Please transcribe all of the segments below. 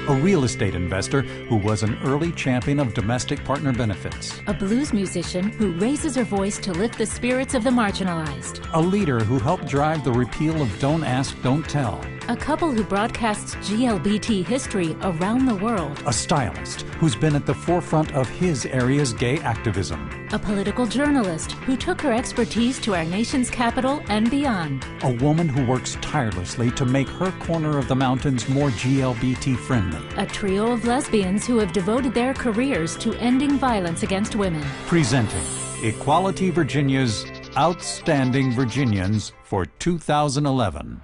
a real estate investor who was an early champion of domestic partner benefits, a blues musician who raises her voice to lift the spirits of the marginalized, a leader who helped drive the repeal of Don't Ask, Don't Tell, a couple who broadcasts GLBT history around the world, a stylist who's been at the forefront of his area's gay activism, a political journalist who took her expertise to our nation's capital and beyond, a woman who works tirelessly to make her corner of the mountains more GLBT friendly, a trio of lesbians who have devoted their careers to ending violence against women. Presenting Equality Virginia's Outstanding Virginians for 2011.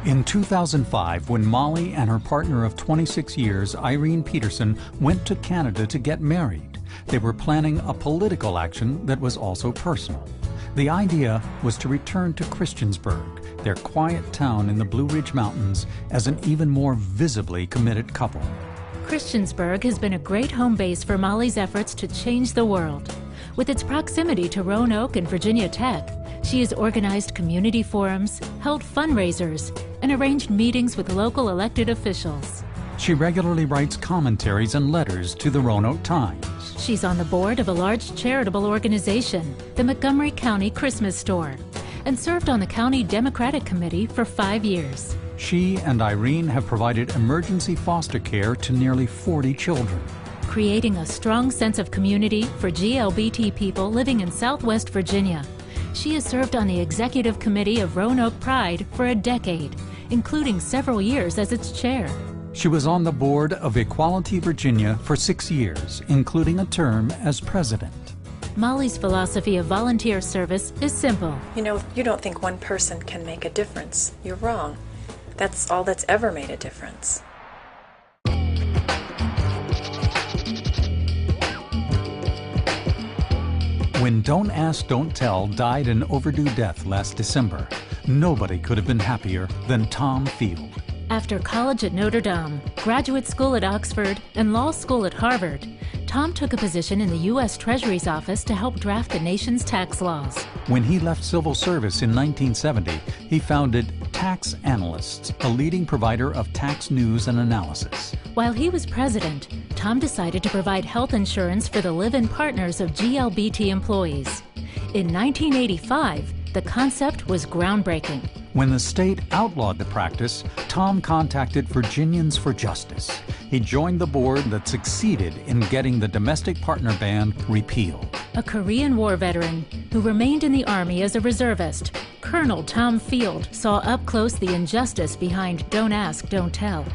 In 2005, when Molly and her partner of 26 years, Irene Peterson, went to Canada to get married, they were planning a political action that was also personal. The idea was to return to Christiansburg, their quiet town in the Blue Ridge Mountains, as an even more visibly committed couple. Christiansburg has been a great home base for Molly's efforts to change the world. With its proximity to Roanoke and Virginia Tech, she has organized community forums, held fundraisers, and arranged meetings with local elected officials. She regularly writes commentaries and letters to the Roanoke Times. She's on the board of a large charitable organization, the Montgomery County Christmas Store, and served on the County Democratic Committee for 5 years. She and Irene have provided emergency foster care to nearly 40 children. Creating a strong sense of community for GLBT people living in Southwest Virginia. She has served on the executive committee of Roanoke Pride for a decade, including several years as its chair. She was on the board of Equality Virginia for 6 years, including a term as president. Molly's philosophy of volunteer service is simple. You know, you don't think one person can make a difference. You're wrong. That's all that's ever made a difference. When Don't Ask, Don't Tell died an overdue death last December, nobody could have been happier than Tom Field. After college at Notre Dame, graduate school at Oxford, and law school at Harvard, Tom took a position in the U.S. Treasury's office to help draft the nation's tax laws. When he left civil service in 1970, he founded Tax Analysts, a leading provider of tax news and analysis. While he was president, Tom decided to provide health insurance for the live-in partners of GLBT employees. In 1985, the concept was groundbreaking. When the state outlawed the practice, Tom contacted Virginians for Justice. He joined the board that succeeded in getting the domestic partner ban repealed. A Korean War veteran who remained in the Army as a reservist, Colonel Tom Field saw up close the injustice behind Don't Ask, Don't Tell.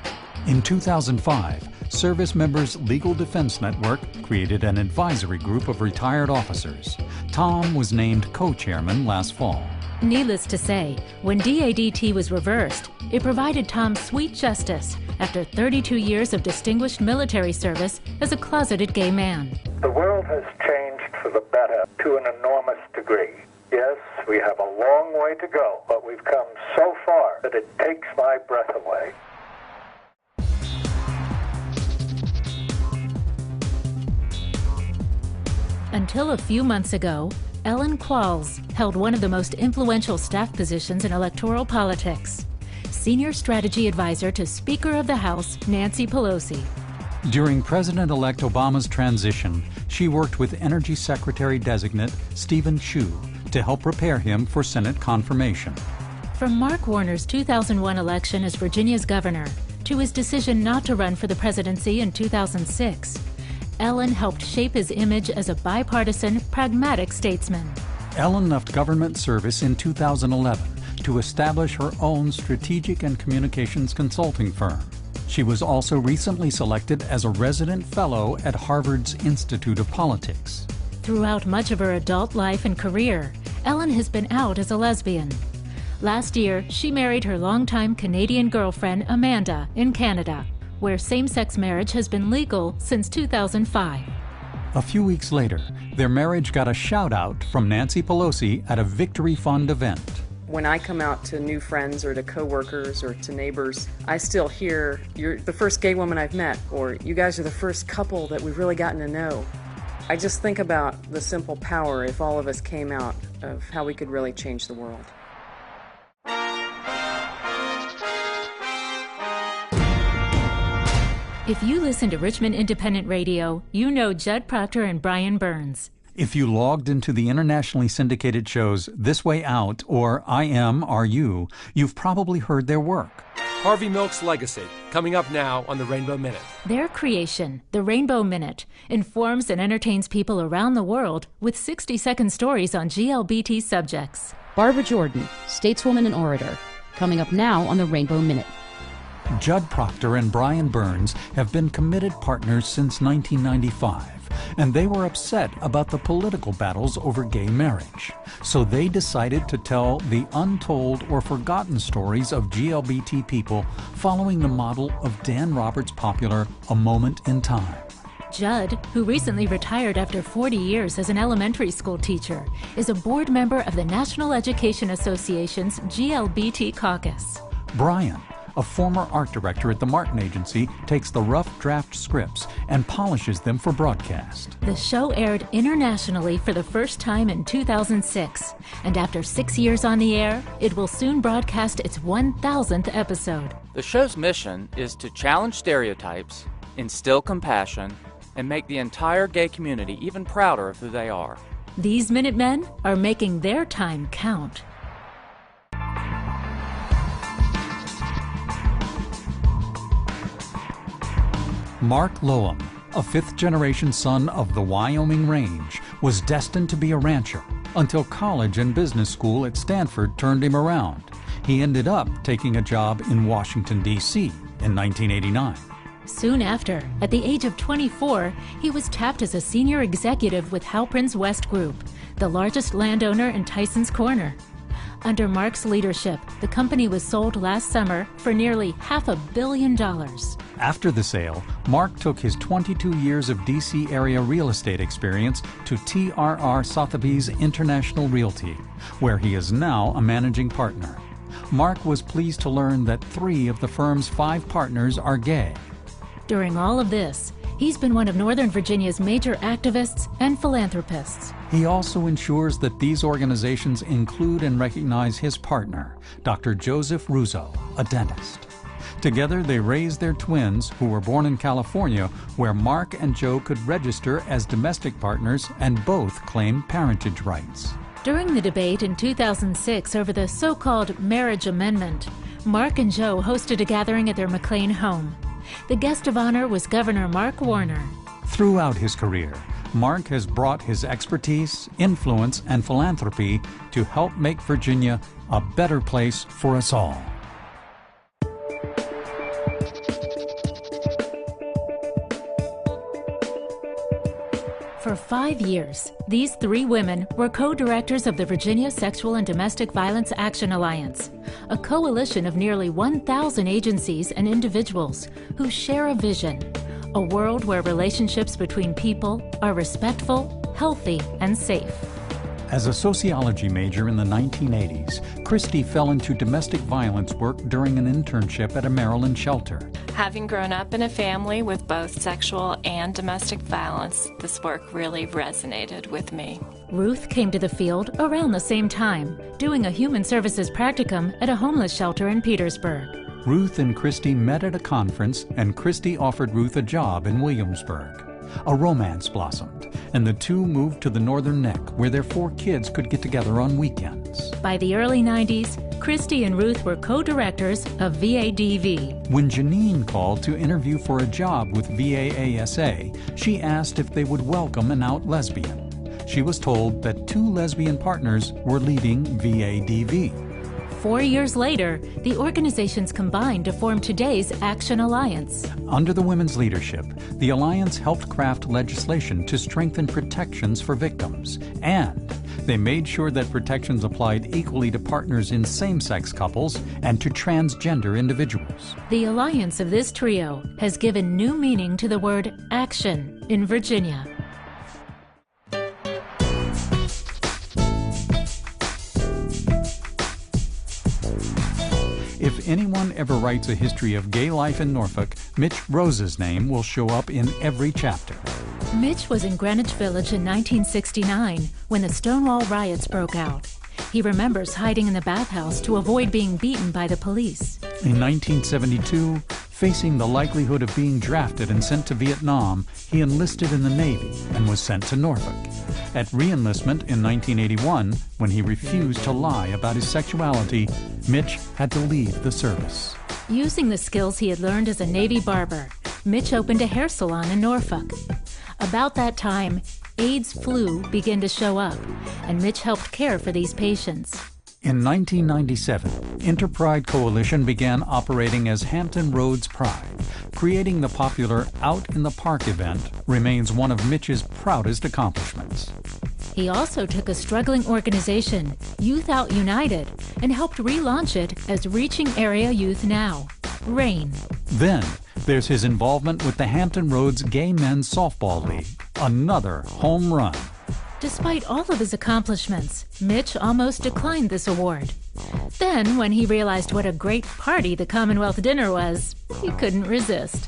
In 2005, Service Members Legal Defense Network created an advisory group of retired officers. Tom was named co-chairman last fall. Needless to say, when DADT was reversed, it provided Tom sweet justice after 32 years of distinguished military service as a closeted gay man. The world has changed for the better to an enormous degree. Yes, we have a long way to go, but we've come so far that it takes my breath away. Until a few months ago, Ellen Qualls held one of the most influential staff positions in electoral politics, Senior Strategy Advisor to Speaker of the House Nancy Pelosi. During President-elect Obama's transition, she worked with Energy Secretary-designate Stephen Chu to help prepare him for Senate confirmation. From Mark Warner's 2001 election as Virginia's governor to his decision not to run for the presidency in 2006, Ellen helped shape his image as a bipartisan, pragmatic statesman. Ellen left government service in 2011 to establish her own strategic and communications consulting firm. She was also recently selected as a resident fellow at Harvard's Institute of Politics. Throughout much of her adult life and career, Ellen has been out as a lesbian. Last year, she married her longtime Canadian girlfriend, Amanda, in Canada, where same-sex marriage has been legal since 2005. A few weeks later, their marriage got a shout-out from Nancy Pelosi at a Victory Fund event. When I come out to new friends or to coworkers or to neighbors, I still hear, "You're the first gay woman I've met," or "You guys are the first couple that we've really gotten to know." I just think about the simple power if all of us came out of how we could really change the world. If you listen to Richmond Independent Radio, you know Judd Proctor and Brian Burns. If you logged into the internationally syndicated shows This Way Out or I Am, Are You, you've probably heard their work. Harvey Milk's legacy, coming up now on the Rainbow Minute. Their creation, the Rainbow Minute, informs and entertains people around the world with 60-second stories on GLBT subjects. Barbara Jordan, stateswoman and orator, coming up now on the Rainbow Minute. Judd Proctor and Brian Burns have been committed partners since 1995, and they were upset about the political battles over gay marriage. So they decided to tell the untold or forgotten stories of GLBT people following the model of Dan Roberts' popular A Moment in Time. Judd, who recently retired after 40 years as an elementary school teacher, is a board member of the National Education Association's GLBT caucus. Brian, a former art director at the Martin Agency, takes the rough draft scripts and polishes them for broadcast. The show aired internationally for the first time in 2006, and after 6 years on the air, it will soon broadcast its 1,000th episode. The show's mission is to challenge stereotypes, instill compassion, and make the entire gay community even prouder of who they are. These Minutemen are making their time count. Mark Loam, a fifth-generation son of the Wyoming Range, was destined to be a rancher until college and business school at Stanford turned him around. He ended up taking a job in Washington, D.C. in 1989. Soon after, at the age of 24, he was tapped as a senior executive with Halprin's West Group, the largest landowner in Tyson's Corner. Under Mark's leadership, the company was sold last summer for nearly $500 million. After the sale, Mark took his 22 years of D.C. area real estate experience to TRR Sotheby's International Realty, where he is now a managing partner. Mark was pleased to learn that 3 of the firm's 5 partners are gay. During all of this, he's been one of Northern Virginia's major activists and philanthropists. He also ensures that these organizations include and recognize his partner, Dr. Joseph Russo, a dentist. Together, they raised their twins, who were born in California, where Mark and Joe could register as domestic partners and both claim parentage rights. During the debate in 2006 over the so-called marriage amendment, Mark and Joe hosted a gathering at their McLean home. The guest of honor was Governor Mark Warner. Throughout his career, Mark has brought his expertise, influence, and philanthropy to help make Virginia a better place for us all. For 5 years, these 3 women were co-directors of the Virginia Sexual and Domestic Violence Action Alliance, a coalition of nearly 1,000 agencies and individuals who share a vision, a world where relationships between people are respectful, healthy, and safe. As a sociology major in the 1980s, Christy fell into domestic violence work during an internship at a Maryland shelter. Having grown up in a family with both sexual and domestic violence, this work really resonated with me. Ruth came to the field around the same time, doing a human services practicum at a homeless shelter in Petersburg. Ruth and Christy met at a conference, and Christy offered Ruth a job in Williamsburg. A romance blossomed, and the two moved to the Northern Neck, where their 4 kids could get together on weekends. By the early 90s, Christy and Ruth were co-directors of VADV. When Janine called to interview for a job with VAASA, she asked if they would welcome an out lesbian. She was told that 2 lesbian partners were leaving VADV. 4 years later, the organizations combined to form today's Action Alliance. Under the women's leadership, the Alliance helped craft legislation to strengthen protections for victims, and they made sure that protections applied equally to partners in same-sex couples and to transgender individuals. The alliance of this trio has given new meaning to the word action in Virginia. If if anyone ever writes a history of gay life in Norfolk, Mitch Rose's name will show up in every chapter. Mitch was in Greenwich Village in 1969 when the Stonewall riots broke out. He remembers hiding in the bathhouse to avoid being beaten by the police. In 1972, facing the likelihood of being drafted and sent to Vietnam, he enlisted in the Navy and was sent to Norfolk. At re-enlistment in 1981, when he refused to lie about his sexuality, Mitch had to leave the service. Using the skills he had learned as a Navy barber, Mitch opened a hair salon in Norfolk. About that time, AIDS flu began to show up, and Mitch helped care for these patients. In 1997, Interpride Coalition began operating as Hampton Roads Pride. Creating the popular Out in the Park event remains one of Mitch's proudest accomplishments. He also took a struggling organization, Youth Out United, and helped relaunch it as Reaching Area Youth Now, RAIN. Then there's his involvement with the Hampton Roads Gay Men's Softball League, another home run. Despite all of his accomplishments, Mitch almost declined this award. Then, when he realized what a great party the Commonwealth dinner was, he couldn't resist.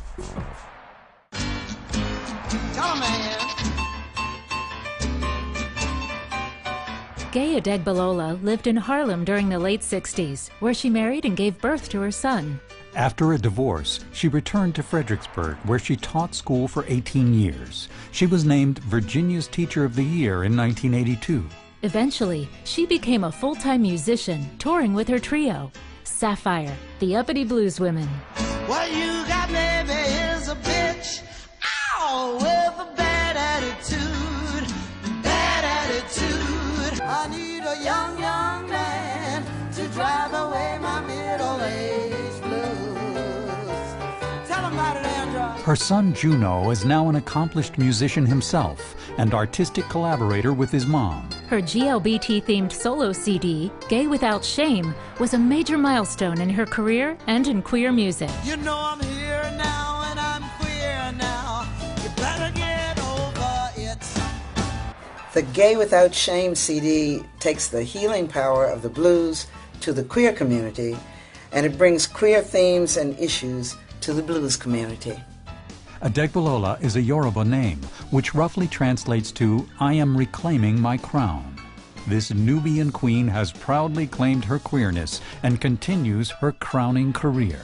Gaye Adegbalola lived in Harlem during the late 60s, where she married and gave birth to her son. After a divorce, she returned to Fredericksburg, where she taught school for 18 years. She was named Virginia's Teacher of the Year in 1982. Eventually, she became a full-time musician, touring with her trio, Sapphire, the Uppity Blues Women. What you got, baby, is a bitch, ow, with a bad attitude, bad attitude. I need a young man to drive away my middle-aged blues. Tell him about it, Andrew. Her son Juno is now an accomplished musician himself and artistic collaborator with his mom. Her GLBT-themed solo CD, Gay Without Shame, was a major milestone in her career and in queer music. You know I'm here now and I'm queer now. You better get over it. The Gay Without Shame CD takes the healing power of the blues to the queer community, and it brings queer themes and issues to the blues community. Adegbalola is a Yoruba name, which roughly translates to, I am reclaiming my crown. This Nubian queen has proudly claimed her queerness and continues her crowning career.